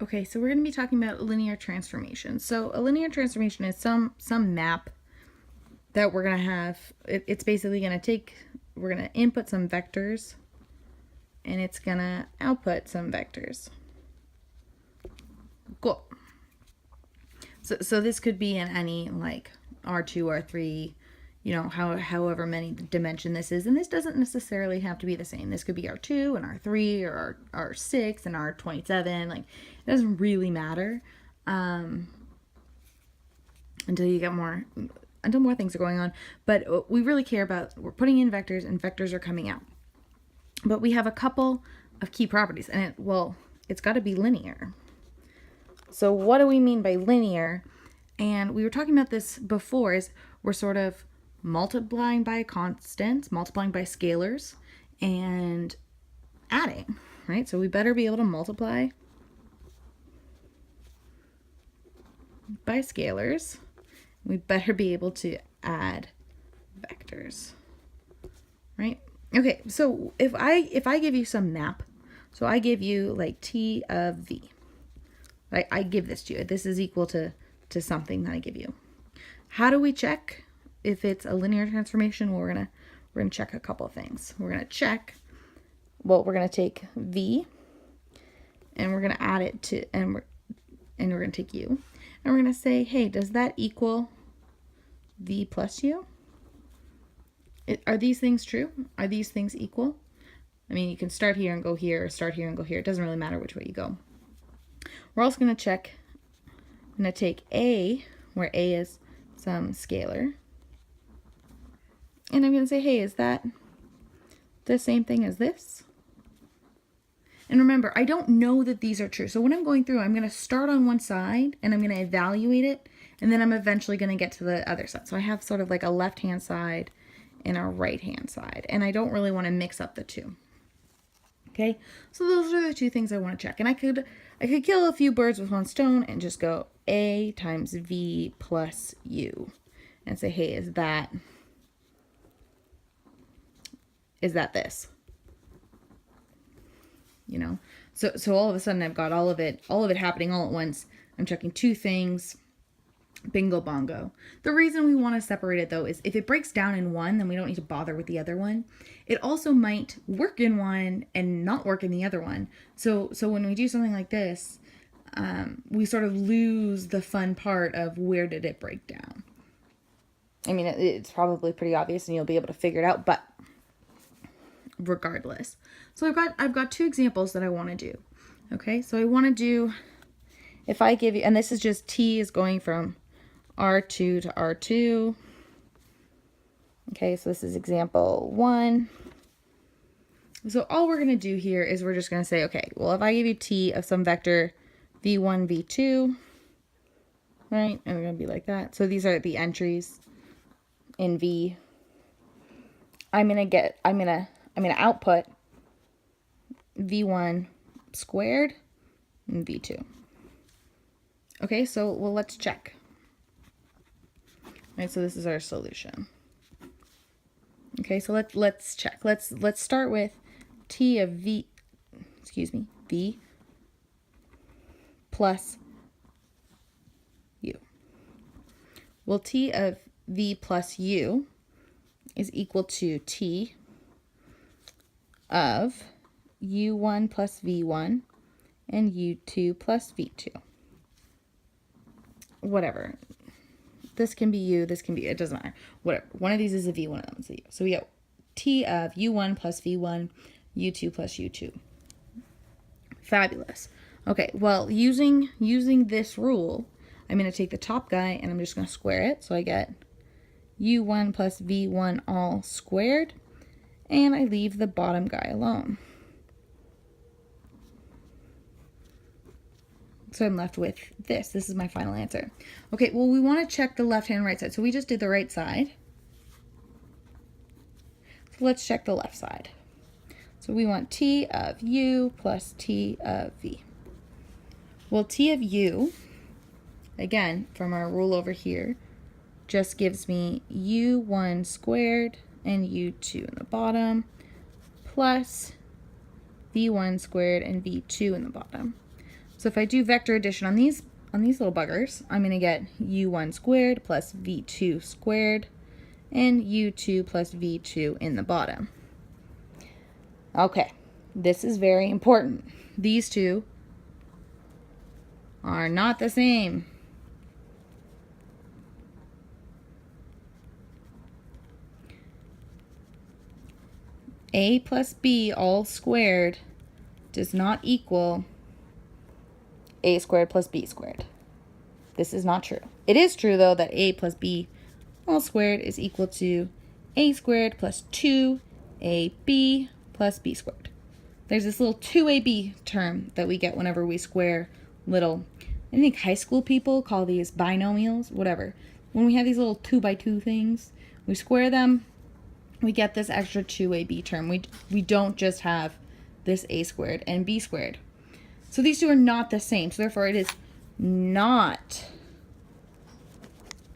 Okay, so we're going to be talking about linear transformation. So a linear transformation is some map that we're going to have. It's basically going to take, we're going to input some vectors, and it's going to output some vectors. Cool. So this could be in any like R2, R3, you know, however many dimension this is. And this doesn't necessarily have to be the same. This could be R2 and R3 or R6 and R27. Like, it doesn't really matter until you get more, until more things are going on. But we really care about, we're putting in vectors and vectors are coming out. But we have a couple of key properties. And it's got to be linear. So what do we mean by linear? And we were talking about this before, is we're sort of multiplying by constants, multiplying by scalars, and adding, right? So we better be able to multiply by scalars. We better be able to add vectors, right? Okay, so if I give you some map, so I give you like T of V. I give this to you. This is equal to something that I give you. How do we check if it's a linear transformation? Well, we're gonna check a couple of things. We're gonna check. Well, we're gonna take V, and we're gonna add it to, and we're gonna take U, and we're gonna say, hey, does that equal V plus U? Are these things true? Are these things equal? I mean, you can start here and go here, or start here and go here. It doesn't really matter which way you go. We're also going to check, I'm going to take A, where A is some scalar, and I'm going to say, hey, is that the same thing as this? And remember, I don't know that these are true. So when I'm going through, I'm going to start on one side, and I'm going to evaluate it, and then I'm eventually going to get to the other side. So I have sort of like a left-hand side and a right-hand side, and I don't really want to mix up the two. Okay, so those are the two things I want to check. And I could kill a few birds with one stone and just go A times V plus U and say, hey, is that this? You know, so all of a sudden I've got all of it happening all at once. I'm checking two things. Bingo bongo. The reason we want to separate it though is if it breaks down in one, then we don't need to bother with the other one. It also might work in one and not work in the other one. So when we do something like this, we sort of lose the fun part of where did it break down. I mean, it's probably pretty obvious and you'll be able to figure it out, but regardless. So I've got two examples that I want to do. Okay, so I want to do, if I give you, and this is just T is going from R2 to R2. Okay, so this is example 1. So all we're going to do here is we're just going to say, okay, well, if I give you T of some vector V1, V2, right, and we're going to be like that. So these are the entries in V. I'm going to output V1 squared and V2. Okay, so, well, let's check. All right, so this is our solution. Okay, so let's check. Let's start with T of V plus U. Well, T of V plus U is equal to T of U1 plus V1 and U2 plus V2. Whatever. This can be U, this can be, it doesn't matter. Whatever. One of these is a V, one of them is a U. So we get T of U1 plus V1, U2 plus U2. Fabulous. Okay, well, using this rule, I'm going to take the top guy and I'm just going to square it. So I get U1 plus V1 all squared, and I leave the bottom guy alone. So I'm left with this. This is my final answer. Okay, well, we want to check the left hand and right side. So we just did the right side. So let's check the left side. So we want T of U plus T of V. Well, T of U, again, from our rule over here, just gives me U1 squared and U2 in the bottom, plus V1 squared and V2 in the bottom. So if I do vector addition on these little buggers, I'm going to get u1 squared plus v2 squared and u2 plus v2 in the bottom. Okay, this is very important. These two are not the same. A plus b all squared does not equal a squared plus b squared. This is not true. It is true, though, that a plus b all squared is equal to a squared plus 2ab plus b squared. There's this little 2ab term that we get whenever we square little, I think high school people call these binomials, whatever. When we have these little 2 by 2 things, we square them, we get this extra 2ab term. We don't just have this a squared and b squared. So these two are not the same. So therefore it is not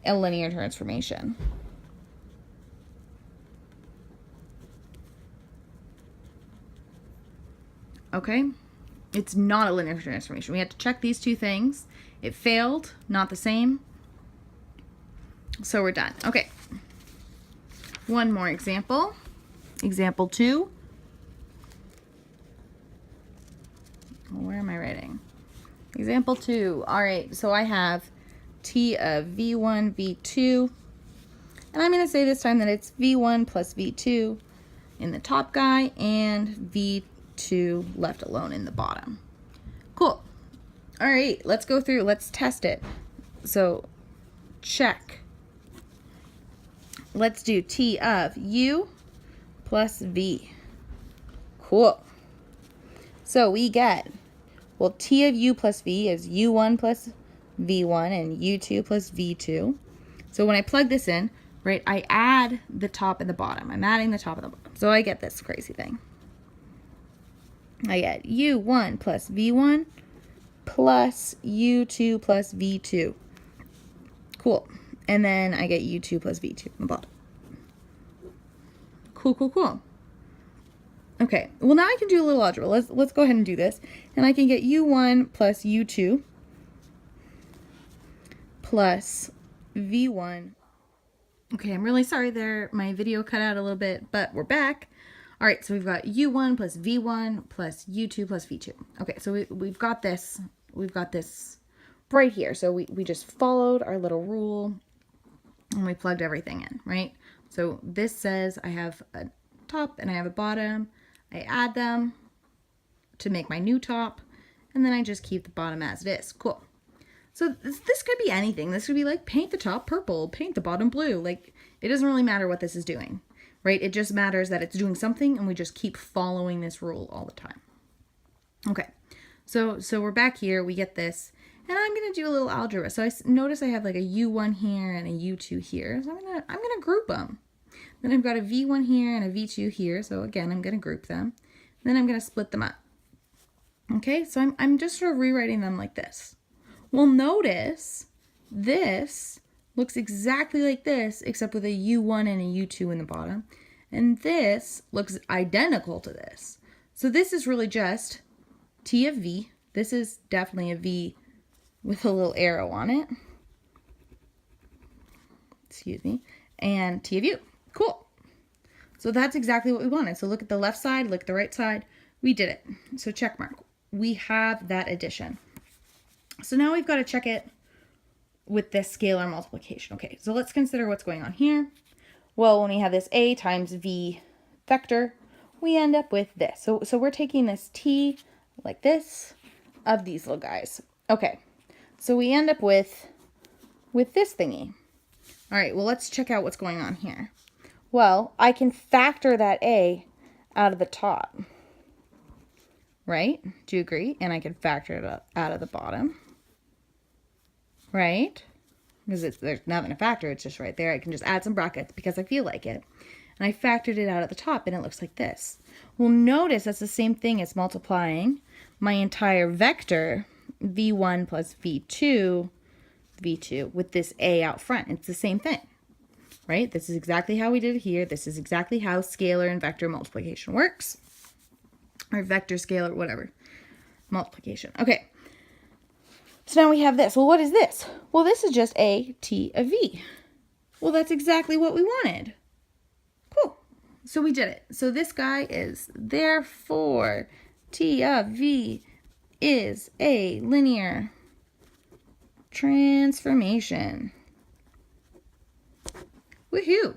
a linear transformation. Okay? It's not a linear transformation. We had to check these two things. It failed, not the same. So we're done. Okay. One more example. Example 2. Where am I writing? Example 2. All right, so I have t of v1, v2. And I'm going to say this time that it's v1 plus v2 in the top guy and v2 left alone in the bottom. Cool. All right, let's go through. Let's test it. So check. Let's do t of u plus v. Cool. So we get, well, t of u plus v is u1 plus v1 and u2 plus v2. So when I plug this in, right, I add the top and the bottom. I'm adding the top and the bottom. So I get this crazy thing. I get u1 plus v1 plus u2 plus v2. Cool. And then I get u2 plus v2 in the bottom. Cool, cool, cool. Okay, well now I can do a little algebra. Let's go ahead and do this. And I can get u1 plus u2 plus v1. Okay, I'm really sorry there. My video cut out a little bit, but we're back. All right, so we've got u1 plus v1 plus u2 plus v2. Okay, so we've got this. We've got this right here. So we just followed our little rule and we plugged everything in, right? So this says I have a top and I have a bottom. I add them to make my new top, and then I just keep the bottom as it is. Cool. So this could be anything. This could be like paint the top purple, paint the bottom blue. Like, it doesn't really matter what this is doing, right? It just matters that it's doing something and we just keep following this rule all the time. Okay, so we're back here. We get this, and I'm going to do a little algebra. So notice I have like a u1 here and a u2 here. So I'm gonna group them. Then I've got a v1 here and a v2 here. So again, I'm going to group them. Then I'm going to split them up. Okay, so I'm just sort of rewriting them like this. Well, notice this looks exactly like this, except with a u1 and a u2 in the bottom. And this looks identical to this. So this is really just t of v. This is definitely a v with a little arrow on it. Excuse me. And t of u. Cool. So that's exactly what we wanted. So look at the left side, look at the right side. We did it. So check mark. We have that addition. So now we've got to check it with this scalar multiplication. Okay, so let's consider what's going on here. Well, when we have this a times v vector, we end up with this. So we're taking this t like this of these little guys. Okay, so we end up with this thingy. All right, well, let's check out what's going on here. Well, I can factor that a out of the top, right? Do you agree? And I can factor it out of the bottom, right? Because there's nothing to factor, it's just right there. I can just add some brackets because I feel like it. And I factored it out at the top, and it looks like this. Well, notice that's the same thing as multiplying my entire vector, v1 plus v2, with this a out front. It's the same thing, right? This is exactly how we did it here. This is exactly how scalar and vector multiplication works. Or vector, scalar, whatever. Multiplication. Okay. So now we have this. Well, what is this? Well, this is just a t of v. Well, that's exactly what we wanted. Cool. So we did it. So this guy is therefore t of v is a linear transformation. Woohoo!